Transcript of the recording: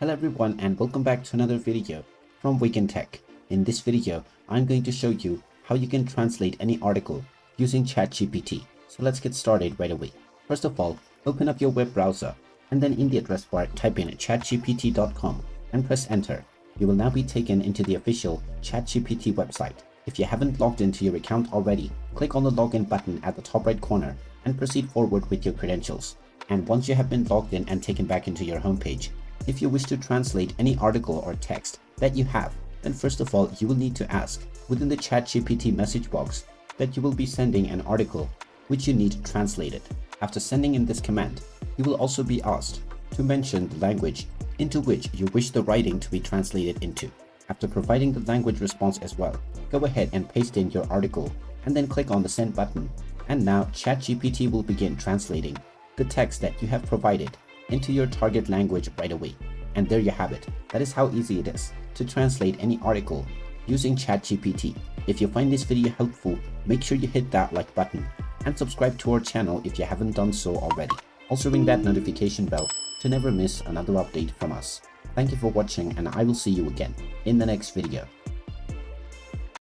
Hello everyone and welcome back to another video from Wake&Tech. In this video, I'm going to show you how you can translate any article using ChatGPT. So let's get started right away. First of all, open up your web browser and then in the address bar type in chatgpt.com and press enter. You will now be taken into the official ChatGPT website. If you haven't logged into your account already, click on the login button at the top right corner and proceed forward with your credentials. And once you have been logged in and taken back into your homepage, if you wish to translate any article or text that you have, then first of all, you will need to ask within the ChatGPT message box that you will be sending an article which you need translated. After sending in this command, you will also be asked to mention the language into which you wish the writing to be translated into. After providing the language response as well, go ahead and paste in your article and then click on the send button. And now ChatGPT will begin translating the text that you have provided into your target language right away. And there you have it. That is how easy it is to translate any article using ChatGPT. If you find this video helpful, make sure you hit that like button and subscribe to our channel if you haven't done so already. Also ring that notification bell to never miss another update from us. Thank you for watching and I will see you again in the next video.